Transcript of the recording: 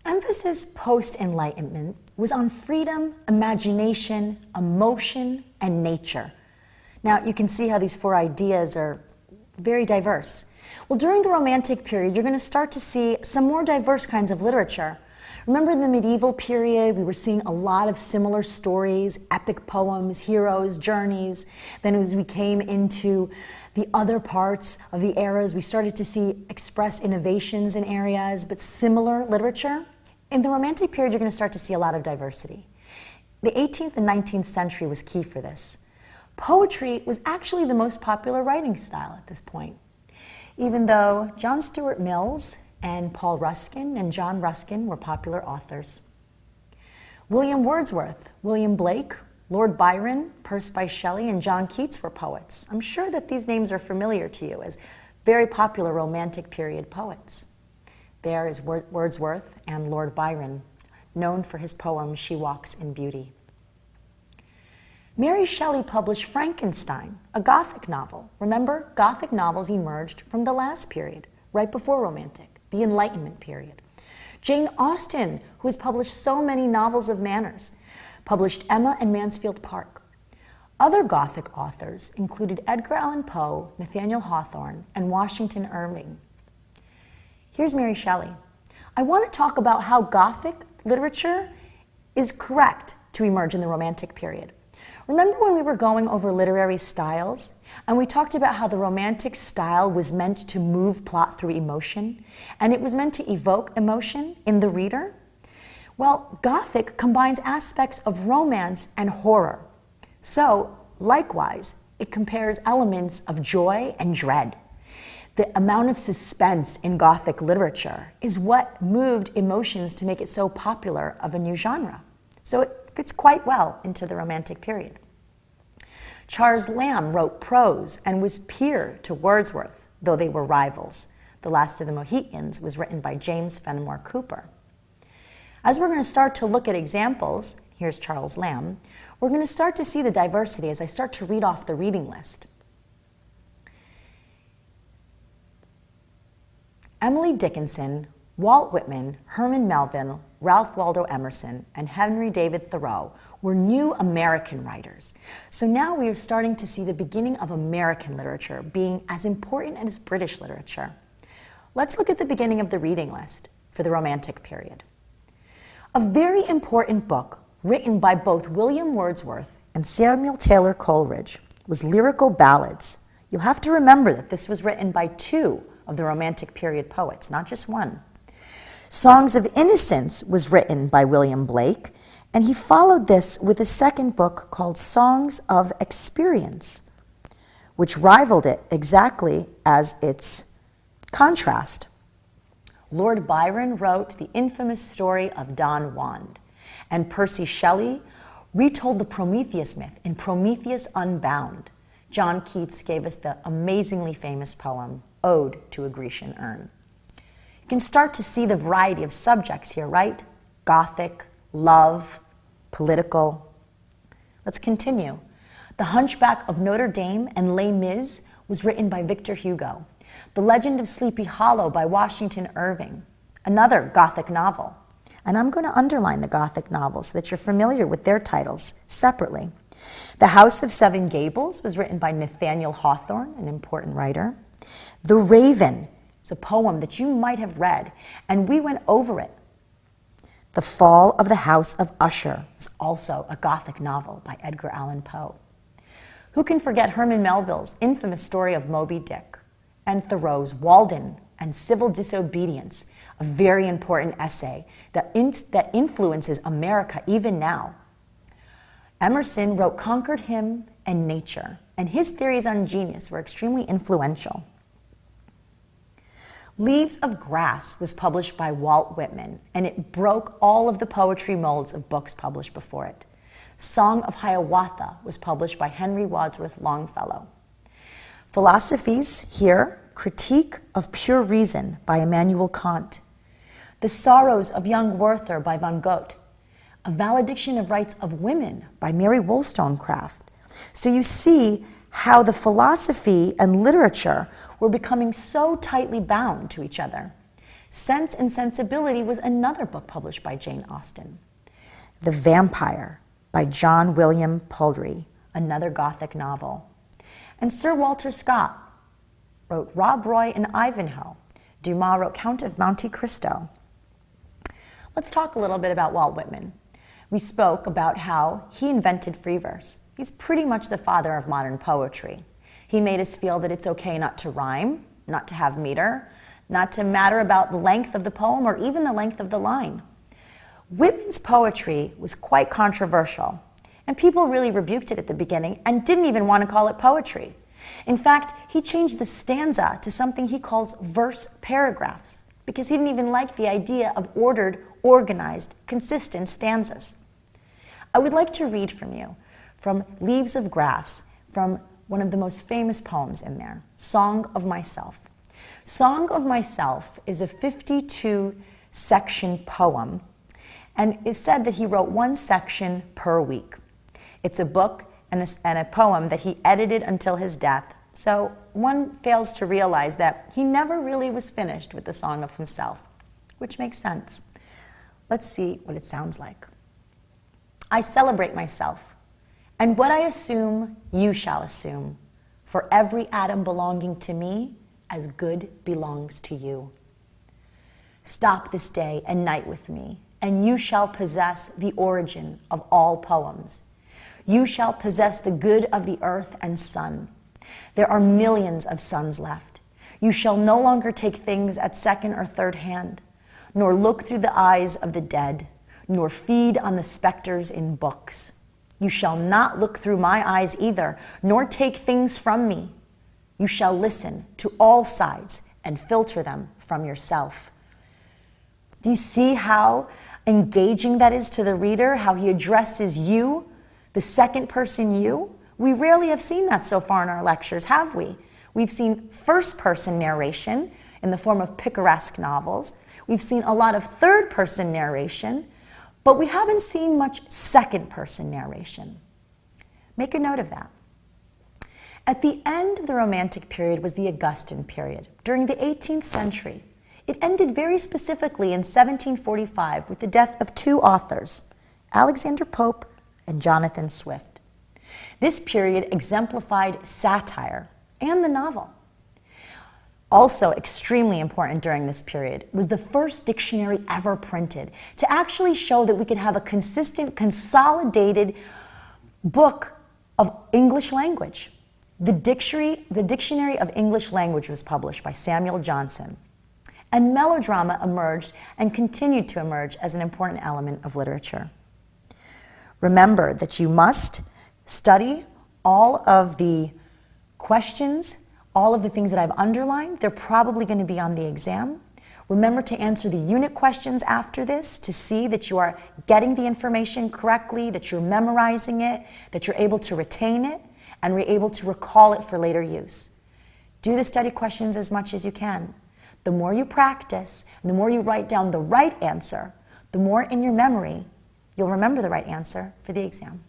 emphasis post-Enlightenment was on freedom, imagination, emotion, and nature. Now, you can see how these four ideas are very diverse. Well, during the Romantic period, you're going to start to see some more diverse kinds of literature. Remember in the medieval period, we were seeing a lot of similar stories, epic poems, heroes, journeys. Then as we came into the other parts of the eras, we started to see express innovations in areas, but similar literature. In the Romantic period, you're going to start to see a lot of diversity. The 18th and 19th century was key for this. Poetry was actually the most popular writing style at this point, even though John Stuart Mills and Paul Ruskin and John Ruskin were popular authors. William Wordsworth, William Blake, Lord Byron, Percy Bysshe Shelley, and John Keats were poets. I'm sure that these names are familiar to you as very popular Romantic period poets. There is Wordsworth and Lord Byron, known for his poem, She Walks in Beauty. Mary Shelley published Frankenstein, a Gothic novel. Remember, Gothic novels emerged from the last period, right before Romantic, the Enlightenment period. Jane Austen, who has published so many novels of manners, published Emma and Mansfield Park. Other Gothic authors included Edgar Allan Poe, Nathaniel Hawthorne, and Washington Irving. Here's Mary Shelley. I want to talk about how Gothic literature is correct to emerge in the Romantic period. Remember when we were going over literary styles, and we talked about how the Romantic style was meant to move plot through emotion, and it was meant to evoke emotion in the reader? Well, Gothic combines aspects of romance and horror. So, likewise, it compares elements of joy and dread. The amount of suspense in Gothic literature is what moved emotions to make it so popular of a new genre. So it fits quite well into the Romantic period. Charles Lamb wrote prose and was peer to Wordsworth, though they were rivals. The Last of the Mohicans was written by James Fenimore Cooper. As we're going to start to look at examples, here's Charles Lamb, we're going to start to see the diversity as I start to read off the reading list. Emily Dickinson, Walt Whitman, Herman Melville, Ralph Waldo Emerson, and Henry David Thoreau were new American writers. So now we are starting to see the beginning of American literature being as important as British literature. Let's look at the beginning of the reading list for the Romantic period. A very important book written by both William Wordsworth and Samuel Taylor Coleridge was Lyrical Ballads. You'll have to remember that this was written by two of the Romantic period poets, not just one. Songs of Innocence was written by William Blake, and he followed this with a second book called Songs of Experience, which rivaled it exactly as its contrast. Lord Byron wrote the infamous story of Don Juan, and Percy Shelley retold the Prometheus myth in Prometheus Unbound. John Keats gave us the amazingly famous poem, Ode to a Grecian Urn. You can start to see the variety of subjects here, right? Gothic, love, political. Let's continue. The Hunchback of Notre Dame and Les Mis was written by Victor Hugo. The Legend of Sleepy Hollow by Washington Irving, another Gothic novel. And I'm going to underline the Gothic novels so that you're familiar with their titles separately. The House of Seven Gables was written by Nathaniel Hawthorne, an important writer. The Raven is a poem that you might have read, and we went over it. The Fall of the House of Usher is also a Gothic novel by Edgar Allan Poe. Who can forget Herman Melville's infamous story of Moby Dick, and Thoreau's Walden and Civil Disobedience, a very important essay that influences America even now. Emerson wrote Concord Hymn and Nature, and his theories on genius were extremely influential. Leaves of Grass was published by Walt Whitman, and it broke all of the poetry molds of books published before it. Song of Hiawatha was published by Henry Wadsworth Longfellow. Philosophies here, Critique of Pure Reason by Immanuel Kant. The Sorrows of Young Werther by von Goethe. A Valediction of Rights of Women by Mary Wollstonecraft. So you see how the philosophy and literature were becoming so tightly bound to each other. Sense and Sensibility was another book published by Jane Austen. The Vampire by John William Poldry, another Gothic novel. And Sir Walter Scott wrote Rob Roy and Ivanhoe. Dumas wrote Count of Monte Cristo. Let's talk a little bit about Walt Whitman. We spoke about how he invented free verse. He's pretty much the father of modern poetry. He made us feel that it's okay not to rhyme, not to have meter, not to matter about the length of the poem or even the length of the line. Whitman's poetry was quite controversial, and people really rebuked it at the beginning and didn't even want to call it poetry. In fact, he changed the stanza to something he calls verse paragraphs, because he didn't even like the idea of ordered, organized, consistent stanzas. I would like to read from you from Leaves of Grass, from one of the most famous poems in there, Song of Myself. Song of Myself is a 52-section poem, and it's said that he wrote one section per week. It's a book and a poem that he edited until his death, so one fails to realize that he never really was finished with the Song of Himself, which makes sense. Let's see what it sounds like. I celebrate myself, and what I assume, you shall assume, for every atom belonging to me, as good belongs to you. Stop this day and night with me, and you shall possess the origin of all poems. You shall possess the good of the earth and sun. There are millions of suns left. You shall no longer take things at second or third hand, nor look through the eyes of the dead, nor feed on the specters in books. You shall not look through my eyes either, nor take things from me. You shall listen to all sides and filter them from yourself. Do you see how engaging that is to the reader, how he addresses you, the second person you? We rarely have seen that so far in our lectures, have we? We've seen first-person narration in the form of picaresque novels. We've seen a lot of third-person narration, but we haven't seen much second-person narration. Make a note of that. At the end of the Romantic period was the Augustan period, during the 18th century. It ended very specifically in 1745 with the death of two authors, Alexander Pope and Jonathan Swift. This period exemplified satire and the novel. Also extremely important during this period was the first dictionary ever printed to actually show that we could have a consistent, consolidated book of English language. The Dictionary of English Language was published by Samuel Johnson, and melodrama emerged and continued to emerge as an important element of literature. Remember that you must study all of the questions, all of the things that I've underlined. They're probably going to be on the exam. Remember to answer the unit questions after this to see that you are getting the information correctly, that you're memorizing it, that you're able to retain it, and we're able to recall it for later use. Do the study questions as much as you can. The more you practice, and the more you write down the right answer, the more in your memory you'll remember the right answer for the exam.